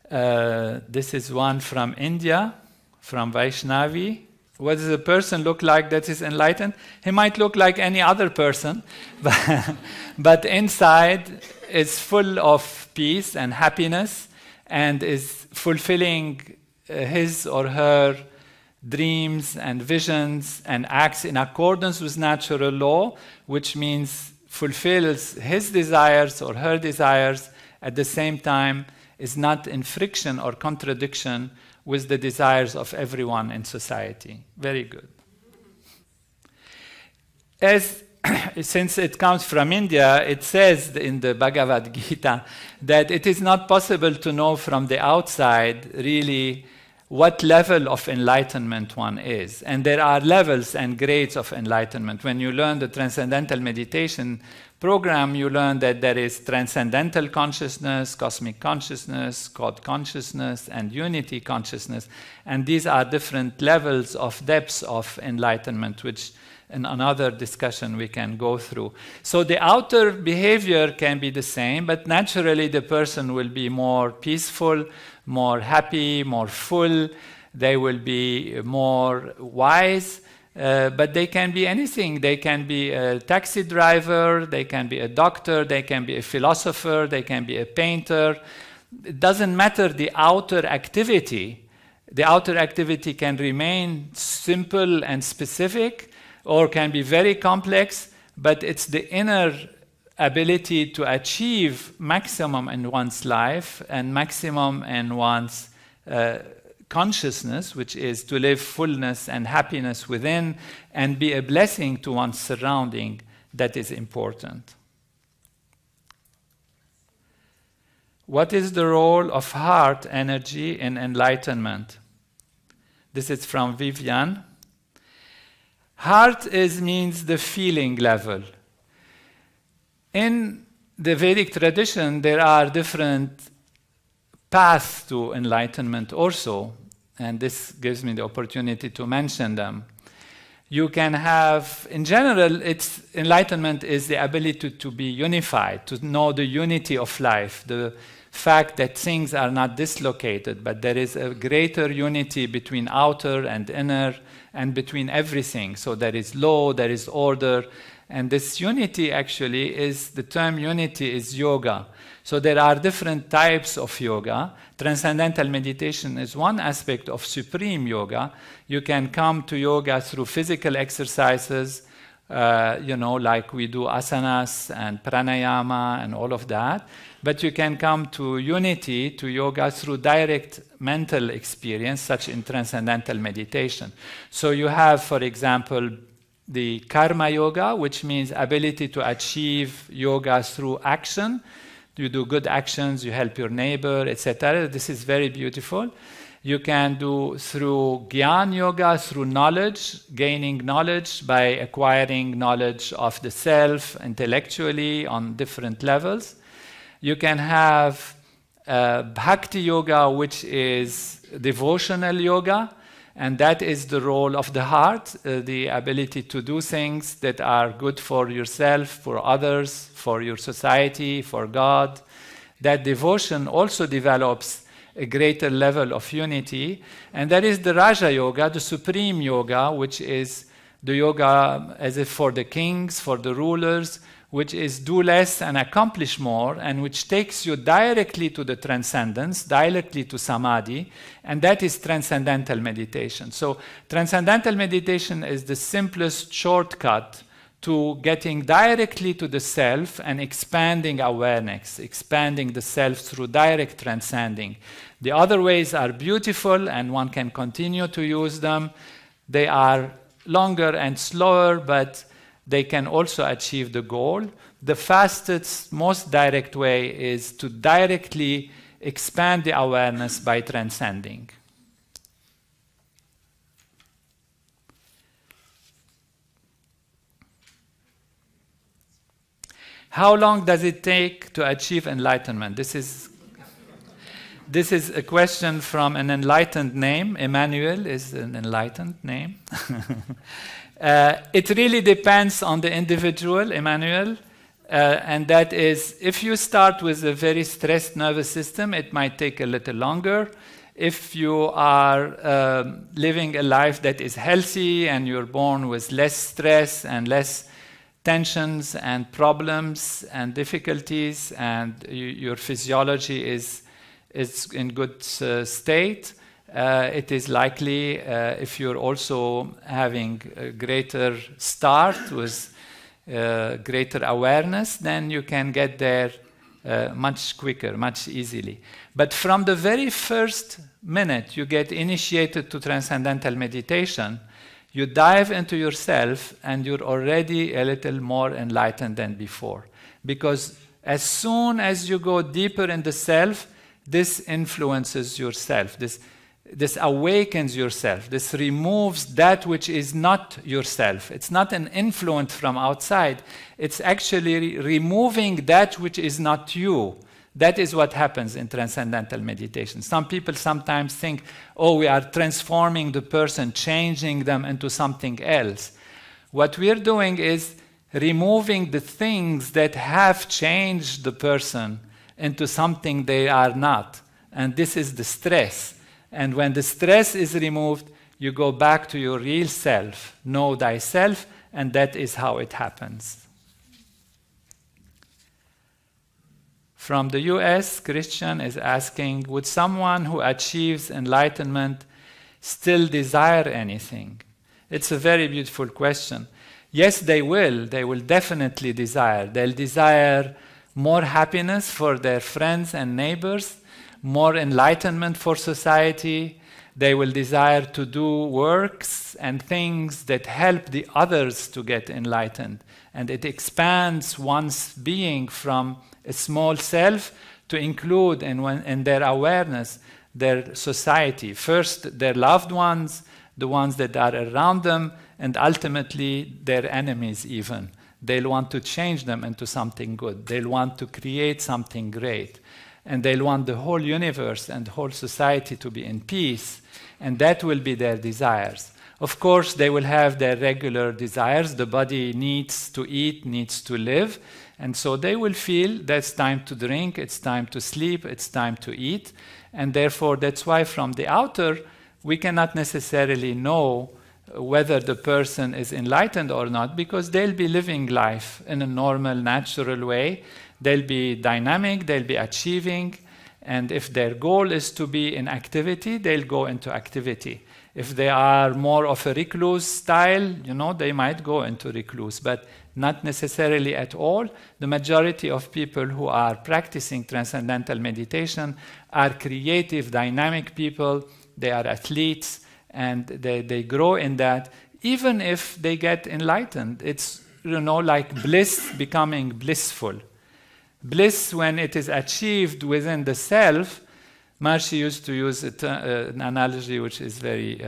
This is one from India, from Vaishnavi. What does a person look like that is enlightened? He might look like any other person, but inside is full of peace and happiness and is fulfilling his or her dreams and visions and acts in accordance with natural law, which means fulfills his desires or her desires, at the same time is not in friction or contradiction with the desires of everyone in society. Very good. Since it comes from India, it says in the Bhagavad Gita that it is not possible to know from the outside really what level of enlightenment one is. And there are levels and grades of enlightenment. When you learn the Transcendental Meditation program, you learn that there is transcendental consciousness, cosmic consciousness, God consciousness, and unity consciousness. And these are different levels of depths of enlightenment, which in another discussion we can go through. So the outer behavior can be the same, but naturally the person will be more peaceful, more happy, more full. They will be more wise. But they can be anything. They can be a taxi driver, they can be a doctor, they can be a philosopher, they can be a painter. It doesn't matter the outer activity. The outer activity can remain simple and specific or can be very complex, but it's the inner ability to achieve maximum in one's life and maximum in one's consciousness, which is to live fullness and happiness within and be a blessing to one's surrounding, that is important. What is the role of heart energy in enlightenment? This is from Vivian. Heart means the feeling level. In the Vedic tradition, there are different paths to enlightenment also, and this gives me the opportunity to mention them. You can have, in general, enlightenment is the ability to be unified, to know the unity of life, the fact that things are not dislocated, but there is a greater unity between outer and inner and between everything. So there is law, there is order, and this unity actually is, the term unity is yoga. So there are different types of yoga. Transcendental meditation is one aspect of supreme yoga. You can come to yoga through physical exercises, like we do asanas and pranayama and all of that. But you can come to unity, to yoga, through direct mental experience, such in transcendental meditation. So you have, for example, the karma yoga, which means ability to achieve yoga through action. You do good actions, you help your neighbor, etc. This is very beautiful. You can do through Gyan yoga, through knowledge, gaining knowledge by acquiring knowledge of the self intellectually on different levels. You can have Bhakti yoga, which is devotional yoga, and that is the role of the heart, the ability to do things that are good for yourself, for others, for your society, for God. That devotion also develops a greater level of unity. And that is the Raja Yoga, the supreme yoga, which is the yoga as if for the kings, for the rulers, which is do less and accomplish more, and which takes you directly to the transcendence, directly to samadhi, and that is transcendental meditation. So transcendental meditation is the simplest shortcut to getting directly to the self and expanding awareness, expanding the self through direct transcending. The other ways are beautiful, and one can continue to use them. They are longer and slower, but they can also achieve the goal. The fastest, most direct way is to directly expand the awareness by transcending. How long does it take to achieve enlightenment? This is a question from an enlightened name. Emmanuel is an enlightened name. It really depends on the individual, Emmanuel. and that is, if you start with a very stressed nervous system, it might take a little longer. If you are living a life that is healthy and you're born with less stress and less tensions and problems and difficulties, and your physiology is in good state, it is likely, if you're also having a greater start with greater awareness, then you can get there much quicker, much easily. But from the very first minute you get initiated to transcendental meditation, you dive into yourself and you're already a little more enlightened than before. Because as soon as you go deeper in the self, this influences yourself. This awakens yourself. This removes that which is not yourself. It's not an influence from outside. It's actually removing that which is not you. That is what happens in transcendental meditation. Some people sometimes think, oh, we are transforming the person, changing them into something else. What we're doing is removing the things that have changed the person into something they are not. And this is the stress. And when the stress is removed, you go back to your real self, know thyself, and that is how it happens. From the US, Christian is asking, would someone who achieves enlightenment still desire anything? It's a very beautiful question. Yes, they will. They will definitely desire. They'll desire more happiness for their friends and neighbors, more enlightenment for society. They will desire to do works and things that help the others to get enlightened. And it expands one's being from a small self to include in their awareness their society. First, their loved ones, the ones that are around them, and ultimately their enemies even. They'll want to change them into something good. They'll want to create something great. And they'll want the whole universe and the whole society to be in peace. And that will be their desires. Of course, they will have their regular desires. The body needs to eat, needs to live. And so they will feel that it's time to drink, it's time to sleep, it's time to eat. And therefore, that's why from the outer, we cannot necessarily know whether the person is enlightened or not, because they'll be living life in a normal, natural way. They'll be dynamic, they'll be achieving, and if their goal is to be in activity, they'll go into activity. If they are more of a recluse style, they might go into recluse, but not necessarily at all. The majority of people who are practicing transcendental meditation are creative, dynamic people. They are athletes, and they grow in that. Even if they get enlightened, it's like bliss becoming blissful. Bliss, when it is achieved within the self, Maharishi used to use an analogy which is very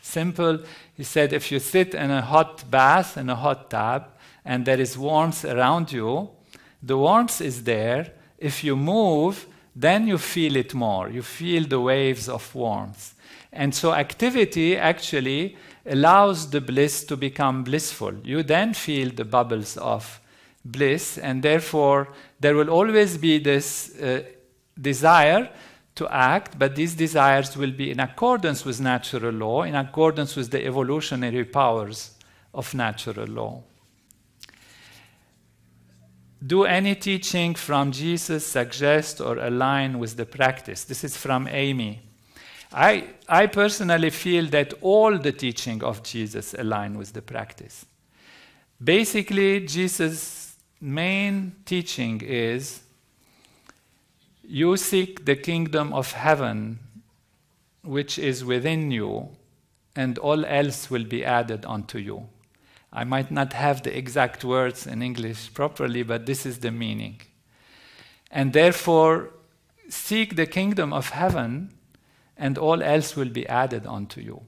simple. He said, if you sit in a hot bath, in a hot tub, and there is warmth around you, the warmth is there. If you move, then you feel it more. You feel the waves of warmth. And so activity actually allows the bliss to become blissful. You then feel the bubbles of bliss, and therefore there will always be this desire to act, but these desires will be in accordance with natural law, in accordance with the evolutionary powers of natural law. Do any teaching from Jesus suggest or align with the practice? This is from Amy. I personally feel that all the teaching of Jesus align with the practice. Basically, Jesus' main teaching is, you seek the kingdom of heaven, which is within you, and all else will be added unto you. I might not have the exact words in English properly, but this is the meaning. And therefore, seek the kingdom of heaven, and all else will be added unto you.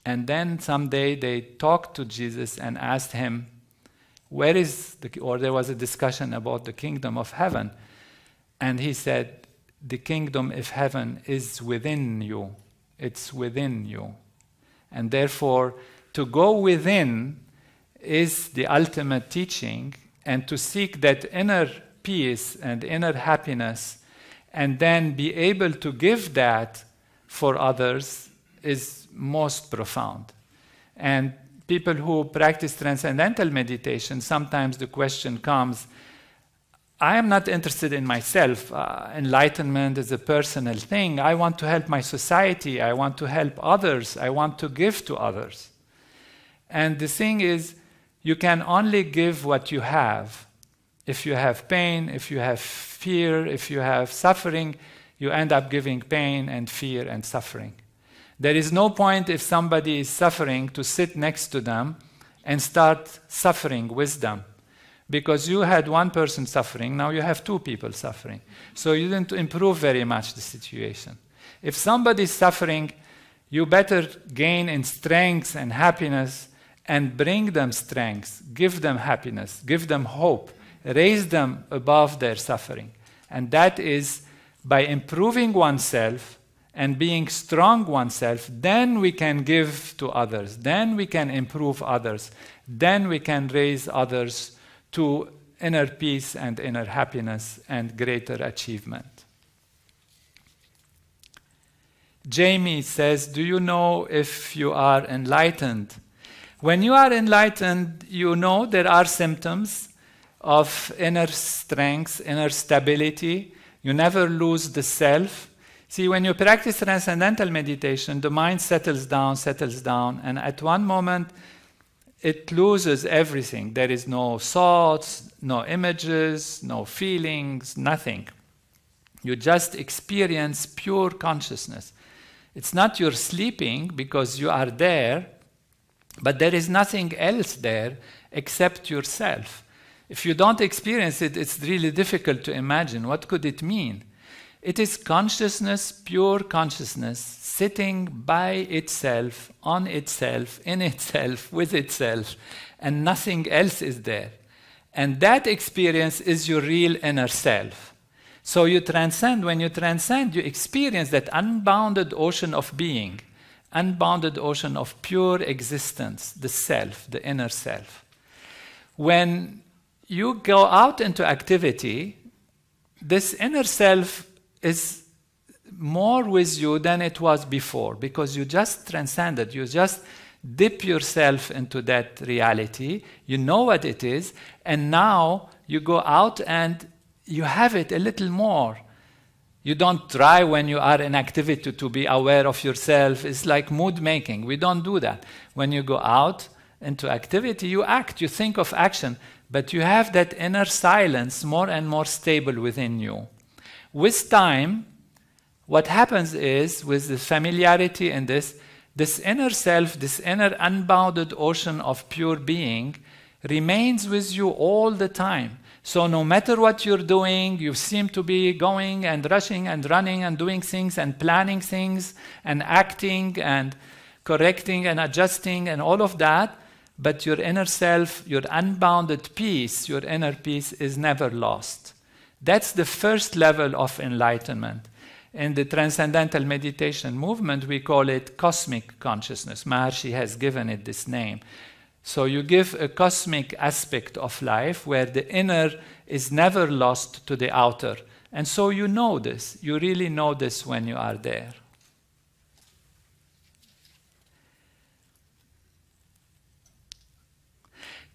And then someday they talked to Jesus and asked him, or there was a discussion about the kingdom of heaven. And he said, the kingdom of heaven is within you. It's within you. And therefore, to go within is the ultimate teaching, and to seek that inner peace and inner happiness, and then be able to give that for others is most profound. And people who practice transcendental meditation, sometimes the question comes, I am not interested in myself. Enlightenment is a personal thing. I want to help my society. I want to help others. I want to give to others. And the thing is, you can only give what you have. If you have pain, if you have fear, if you have suffering, you end up giving pain and fear and suffering. There is no point if somebody is suffering to sit next to them and start suffering with them. Because you had one person suffering, now you have two people suffering. So you didn't improve very much the situation. If somebody is suffering, you better gain in strength and happiness and bring them strength, give them happiness, give them hope, raise them above their suffering. And that is by improving oneself and being strong oneself, then we can give to others, then we can improve others, then we can raise others to inner peace and inner happiness and greater achievement. Jamie says, do you know if you are enlightened? When you are enlightened, you know there are symptoms of inner strength, inner stability. You never lose the self. See, when you practice transcendental meditation, the mind settles down, and at one moment, it loses everything. There is no thoughts, no images, no feelings, nothing. You just experience pure consciousness. It's not you're sleeping because you are there, but there is nothing else there except yourself. If you don't experience it, it's really difficult to imagine. What could it mean? It is consciousness, pure consciousness, sitting by itself, on itself, in itself, with itself, and nothing else is there. And that experience is your real inner self. So you transcend. When you transcend, you experience that unbounded ocean of being, unbounded ocean of pure existence, the self, the inner self. When you go out into activity, this inner self is more with you than it was before, because you just transcended. You just dip yourself into that reality. You know what it is, and now you go out and you have it a little more. You don't try when you are in activity to be aware of yourself. It's like mood making. We don't do that. When you go out into activity, you act, you think of action, but you have that inner silence more and more stable within you. With time, what happens is, with the familiarity in this inner self, this inner unbounded ocean of pure being remains with you all the time. So no matter what you're doing, you seem to be going and rushing and running and doing things and planning things and acting and correcting and adjusting and all of that, but your inner self, your unbounded peace, your inner peace is never lost. That's the first level of enlightenment. In the Transcendental Meditation movement, we call it cosmic consciousness. Maharshi has given it this name. So you give a cosmic aspect of life where the inner is never lost to the outer. And so you know this. You really know this when you are there.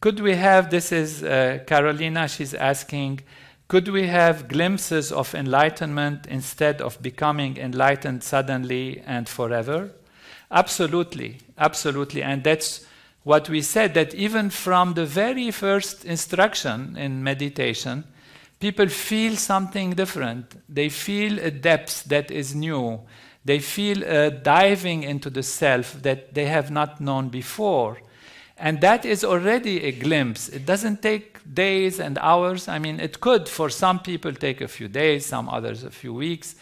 Could we have, this is Carolina, she's asking, could we have glimpses of enlightenment instead of becoming enlightened suddenly and forever? Absolutely, absolutely. And that's what we said, that even from the very first instruction in meditation, people feel something different. They feel a depth that is new. They feel a diving into the self that they have not known before. And that is already a glimpse. It doesn't take days and hours. I mean, it could, for some people, take a few days, some others a few weeks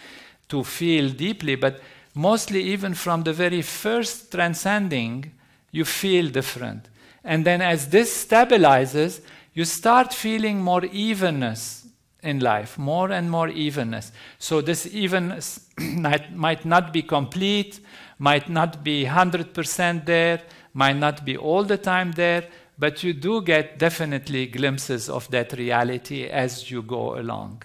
to feel deeply. But mostly, even from the very first transcending, you feel different. And then as this stabilizes, you start feeling more evenness in life, more and more evenness. So this evenness might not be complete, might not be 100% there, might not be all the time there, but you do get definitely glimpses of that reality as you go along.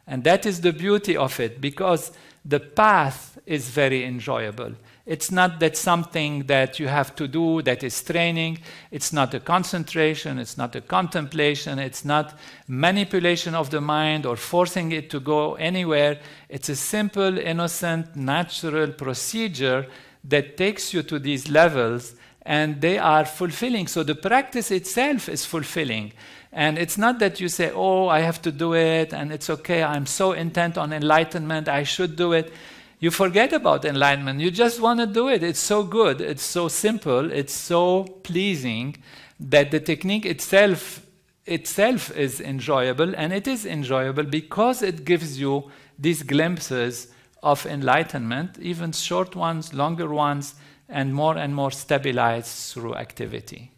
And that is the beauty of it, because the path is very enjoyable. It's not that something that you have to do that is training. It's not a concentration. It's not a contemplation. It's not manipulation of the mind or forcing it to go anywhere. It's a simple, innocent, natural procedure that takes you to these levels, and they are fulfilling. So the practice itself is fulfilling. And it's not that you say, oh, I have to do it, and it's okay, I'm so intent on enlightenment, I should do it. You forget about enlightenment. You just want to do it. It's so good. It's so simple. It's so pleasing that the technique itself is enjoyable, and it is enjoyable because it gives you these glimpses of enlightenment, even short ones, longer ones, and more stabilized through activity.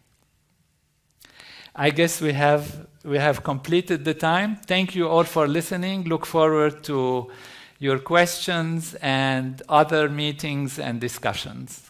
I guess we have completed the time. Thank you all for listening. Look forward to your questions and other meetings and discussions.